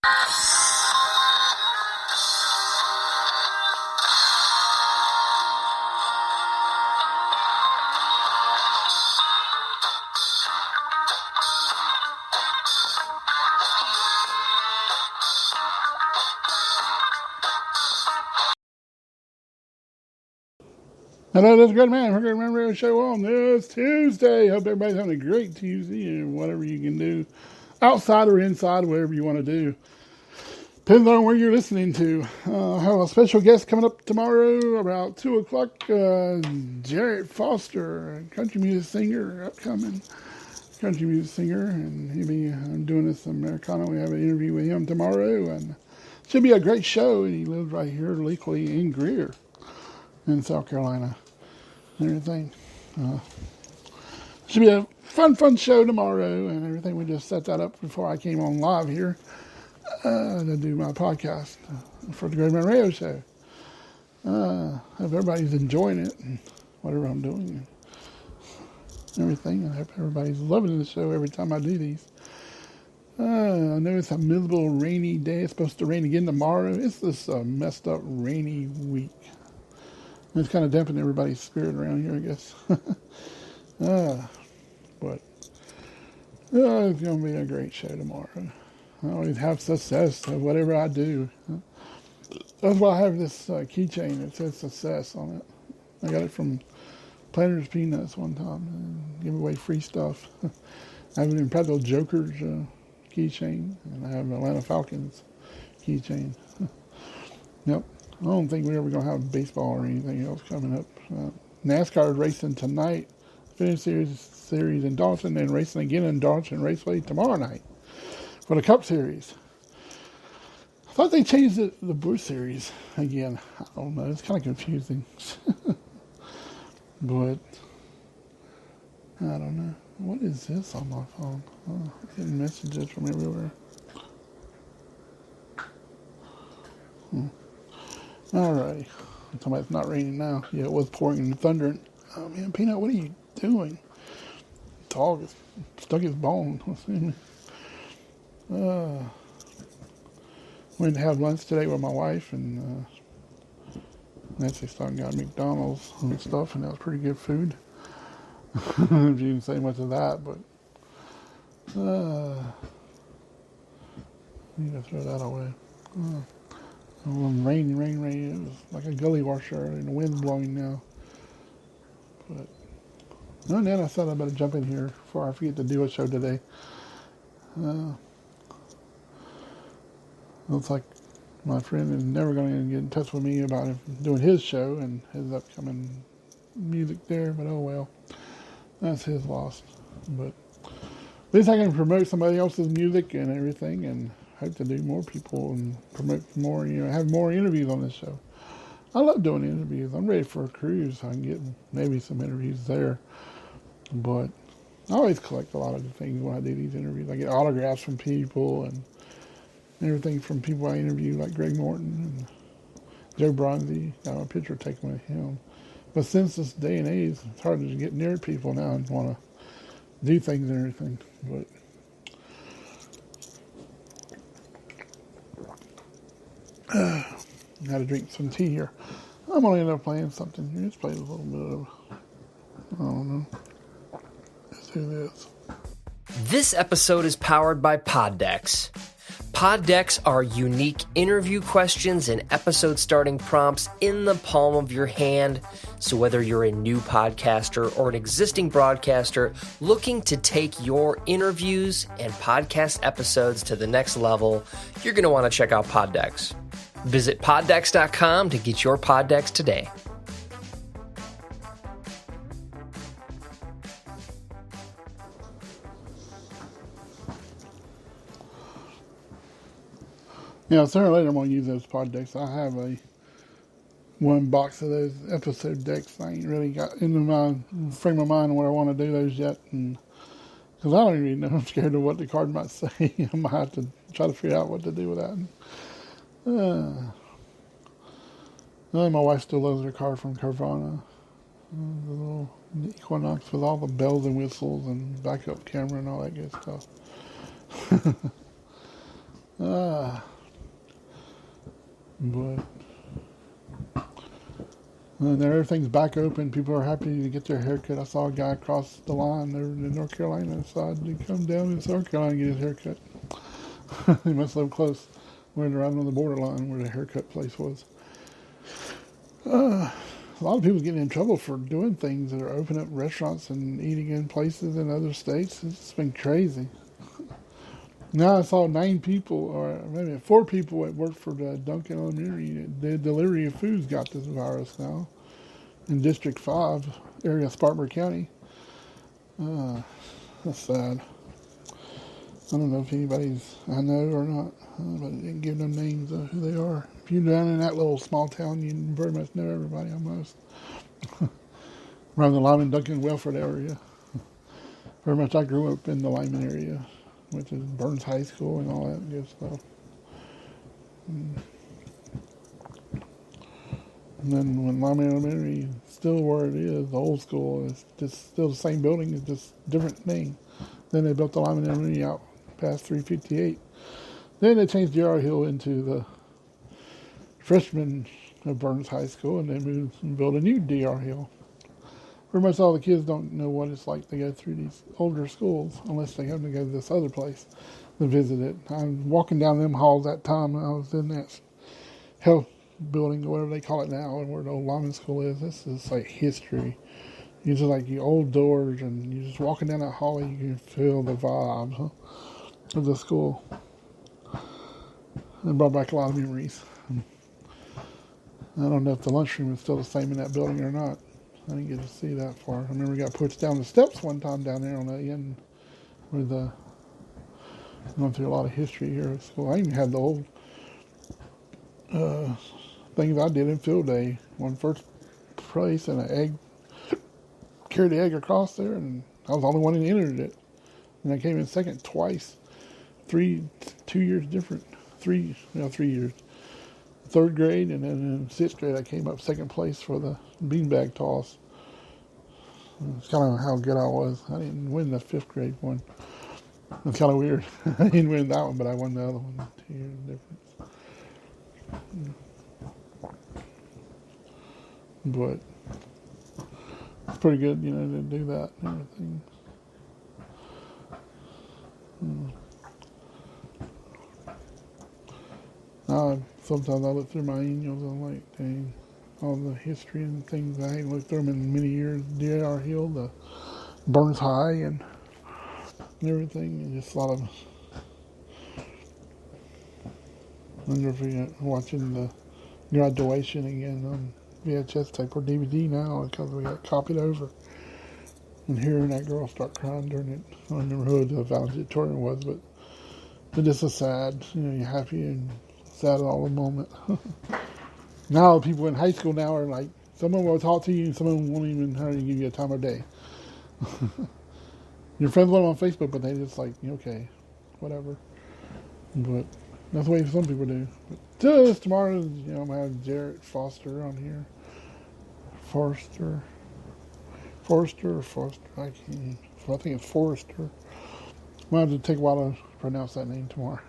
Hello, this is Good Man for Good Man Radio Show on this Tuesday. Hope everybody's having a great Tuesday and whatever you can do, outside or inside, whatever you want to do. Depends on where you're listening to. I have a special guest coming up tomorrow about 2 o'clock. Jarrett Forrester, a country music singer, upcoming country music singer, and he'll be doing this Americana. We have an interview with him tomorrow, and it should be a great show. And he lives right here locally in Greer, in South Carolina, and everything. Should be a fun show tomorrow, and everything. We just set that up before I came on live here to do my podcast for the Great Man Radio Show. Hope everybody's enjoying it and whatever I'm doing and everything. I hope everybody's loving the show every time I do these. I know it's a miserable rainy day. It's supposed to rain again tomorrow. It's this messed up rainy week. It's kind of dampening everybody's spirit around here, I guess. But it's going to be a great show tomorrow. I always have success at whatever I do. That's why I have this keychain that says success on it. I got it from Planters Peanuts one time. And give away free stuff. I have an Impractical Jokers keychain, and I have an Atlanta Falcons keychain. Yep. I don't think we're ever going to have baseball or anything else coming up. NASCAR is racing tonight, finish series in Dawson, and racing again in Dawson Raceway tomorrow night for the Cup Series. I thought they changed the Busch Series again. I don't know. It's kind of confusing. But I don't know. What is this on my phone? Oh, I'm getting messages from everywhere. Alrighty. Somebody's it's not raining now. Yeah, it was pouring and thundering. Oh man, Peanut, what are you doing? The dog is stuck his bone. Went to have lunch today with my wife, and Nancy stopped and got McDonald's and stuff, and that was pretty good food. If you didn't say much of that, but need to throw that away. Rain. It was like a gully washer, and the wind's blowing now. But no, then I thought I'd better jump in here before I forget to do a show today. Looks like my friend is never going to get in touch with me about doing his show and his upcoming music there, but oh well. That's his loss. But at least I can promote somebody else's music and everything, and hope to do more people and promote more, have more interviews on this show. I love doing interviews. I'm ready for a cruise. I can get maybe some interviews there. But I always collect a lot of the things when I do these interviews. I get autographs from people and everything from people I interview, like Greg Morton and Joe Bronzy. Got a picture taken with him. But since this day and age, it's hard to get near people now and want to do things and everything. But got to drink some tea here. I'm going to end up playing something here. Let's play a little bit of, I don't know. Let's do this. This episode is powered by Poddex. Poddex are unique interview questions and episode starting prompts in the palm of your hand. So whether you're a new podcaster or an existing broadcaster looking to take your interviews and podcast episodes to the next level, you're going to want to check out Poddex. Visit poddex.com to get your Poddex today. Yeah, sooner or later I'm going to use those pod decks. I have one box of those episode decks. I ain't really got into my frame of mind where I want to do those yet. Because I don't even know. I'm scared of what the card might say. I might have to try to figure out what to do with that. My wife still loves her car from Carvana. The little Equinox with all the bells and whistles and backup camera and all that good stuff. But now everything's back open. People are happy to get their hair cut. I saw a guy across the line there in North Carolina decided to come down in South Carolina and get his hair cut. He must live close. We're right on the borderline where the haircut place was. A lot of people getting in trouble for doing things that are opening up restaurants and eating in places in other states. It's been crazy. Now I saw 9 people, or maybe 4 people that worked for the Duncan Elementary. The delivery of foods got this virus now in District 5 area, Spartanburg County. That's sad. I don't know if anybody's I know or not, but I didn't give them names of who they are. If you're down in that little small town, you very much know everybody almost. Around the Lyman Duncan Welford area. Very much I grew up in the Lyman area, which is Burns High School and all that good stuff. And then when Lyman Elementary is still where it is, the old school, it's just still the same building, it's just different name. Then they built the Lyman Elementary out past 358. Then they changed Jarrett Hill into the freshman of Burns High School, and they moved and built a new DR Hill. Pretty much all the kids don't know what it's like to go through these older schools unless they have to go to this other place to visit it. I'm walking down them halls that time when I was in that health building, or whatever they call it now, and where the old Lyman School is. This is like history. These are like the old doors, and you're just walking down that hallway, you can feel the vibes of the school. It brought back a lot of memories. I don't know if the lunchroom is still the same in that building or not. I didn't get to see that far. I remember we got pushed down the steps one time down there on the end where the went through a lot of history here at school. I even had the old things I did in field day. One first place and an egg, carried the egg across there, and I was the only one that entered it. And I came in second twice. 2 years different. 3 years. 3rd grade, and then in 6th grade I came up second place for the beanbag toss. It's kind of how good I was. I didn't win the 5th grade one. It's kind of weird. I didn't win that one, but I won the other one. 2 years difference. But it's pretty good, to do that and everything. Sometimes I look through my emails and I'm like, dang, all the history and things I hadn't looked through them in many years. DR Hill, the Burns High, and everything, and just a lot of. I wonder if you're watching the graduation again on VHS tape or DVD now because we got copied over. And hearing that girl start crying during it, I don't remember who the valedictorian was, but it just is sad. You're happy and sad all the moment. Now people in high school now are like, someone will talk to you and someone won't even hardly give you a time of day. Your friends want them on Facebook, but they just like, okay, whatever. But that's the way some people do. But just tomorrow, I'm going to have Jarrett Forrester on here. Forrester, I think it's Forrester. Might have to take a while to pronounce that name tomorrow.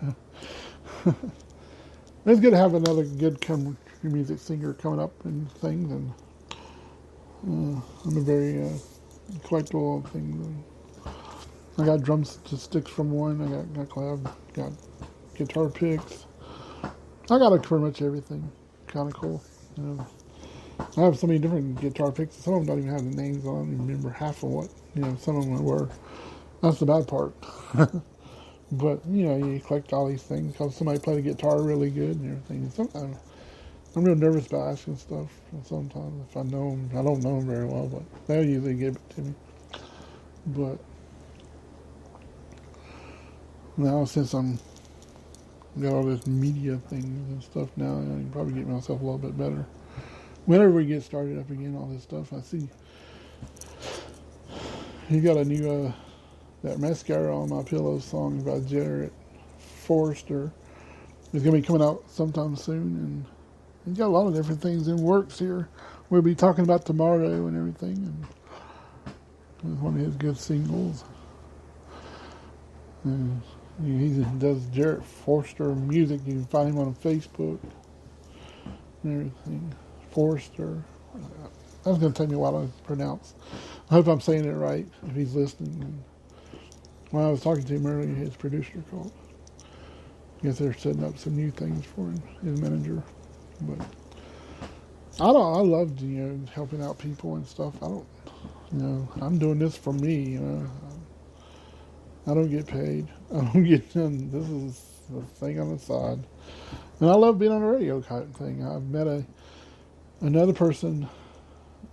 It's good to have another good country music singer coming up and things, and I'm a very collectible of things. I got drumsticks from one. I got guitar picks. I got pretty much everything. Kind of cool. I have so many different guitar picks. Some of them don't even have the names on. I don't even remember half of what some of them were. That's the bad part. But you collect all these things because somebody played the guitar really good and everything. Sometimes I'm real nervous about asking stuff. Sometimes if I know them, I don't know them very well, but they'll usually give it to me. But now since I'm got all this media things and stuff now, I can probably get myself a little bit better. Whenever we get started up again, all this stuff, I see you got a new that Mascara on My Pillow song by Jarrett Forrester is going to be coming out sometime soon, and he's got a lot of different things in works here. We'll be talking about tomorrow and everything, and it's one of his good singles. And He does Jarrett Forrester music. You can find him on Facebook and everything. Forrester. That's going to take me a while to pronounce. I hope I'm saying it right if he's listening. And when I was talking to him earlier, his producer called. I guess they're setting up some new things for him, his manager. But I love, helping out people and stuff. I'm doing this for me, I don't get paid. I don't get none. This is the thing on the side. And I love being on the radio type thing. I've met another person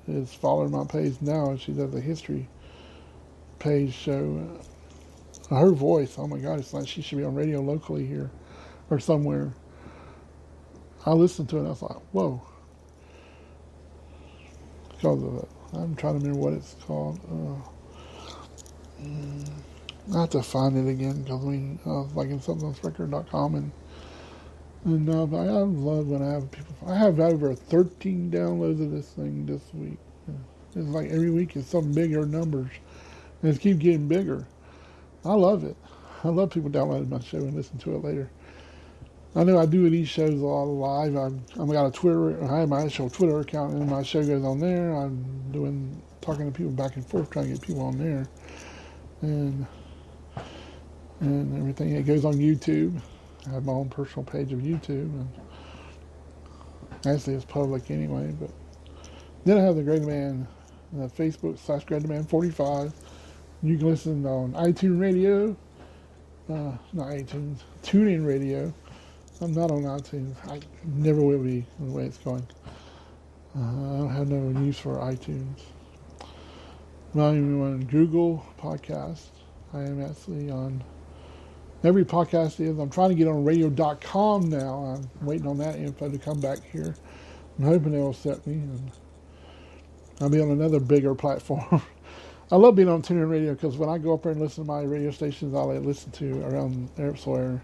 is following my page now, and she does a history page show. Her voice, oh my God, it's like she should be on radio locally here or somewhere. I listened to it and I was like, whoa. Because of it. I'm trying to remember what it's called. I have to find it again because I was like in somethingonsrecord.com but I love when I have people. I have over 13 downloads of this thing this week. It's like every week it's some bigger numbers, and it keeps getting bigger. I love it. I love people downloading my show and listen to it later. I know I do these shows a lot live. I've got a Twitter. I have my actual Twitter account, and my show goes on there. I'm talking to people back and forth, trying to get people on there, and everything. It goes on YouTube. I have my own personal page of YouTube, and actually it's public anyway. But then I have the Great Man, Facebook/GreatMan45. You can listen on iTunes Radio, not iTunes, TuneIn Radio. I'm not on iTunes. I never will be the way it's going. I don't have no use for iTunes. I'm not even on Google Podcast. I am actually on every podcast is. I'm trying to get on radio.com now. I'm waiting on that info to come back here. I'm hoping they'll accept me, and I'll be on another bigger platform. I love being on TuneIn Radio because when I go up there and listen to my radio stations, I listen to around somewhere.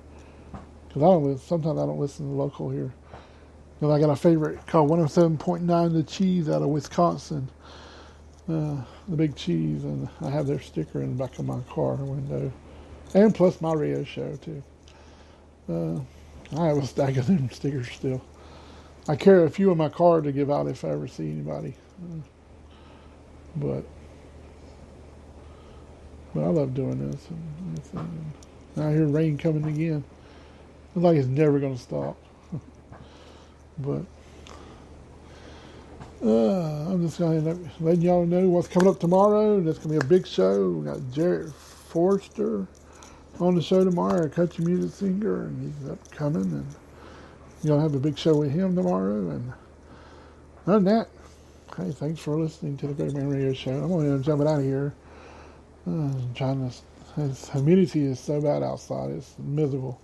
Because sometimes I don't listen to local here. Because I got a favorite called 107.9 The Cheese out of Wisconsin. The Big Cheese, and I have their sticker in the back of my car window. And plus my radio show, too. I have a stack of them stickers still. I carry a few in my car to give out if I ever see anybody. But I love doing this. And I hear rain coming again. Looks like it's never going to stop. But I'm just going to let y'all know what's coming up tomorrow. There's going to be a big show. We got Jarrett Forrester on the show tomorrow, a country music singer, and he's upcoming. And you're going to have a big show with him tomorrow. And other than that, hey, thanks for listening to the Great Man Radio Show. I'm going to jump out of here. This humidity is so bad outside. It's miserable.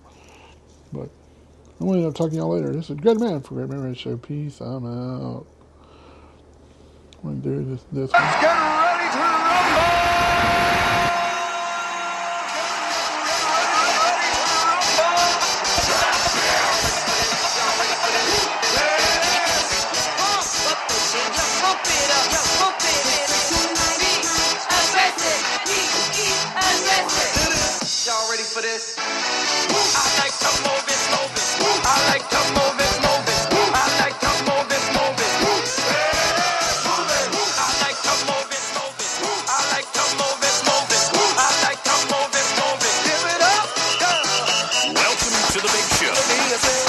But I'm going to end up talking to y'all later. This is Great Man for Great Man Radio Show. Peace. I'm out. I'm going to do this one. Let's get ready to rumble! Y'all ready for this? I like to move it, move it. I like to move it, move it. I like to move it, move it. I like to move it, move it. I like to move it, move it. I like to move it, move it. Give it up, go. Welcome to the big show.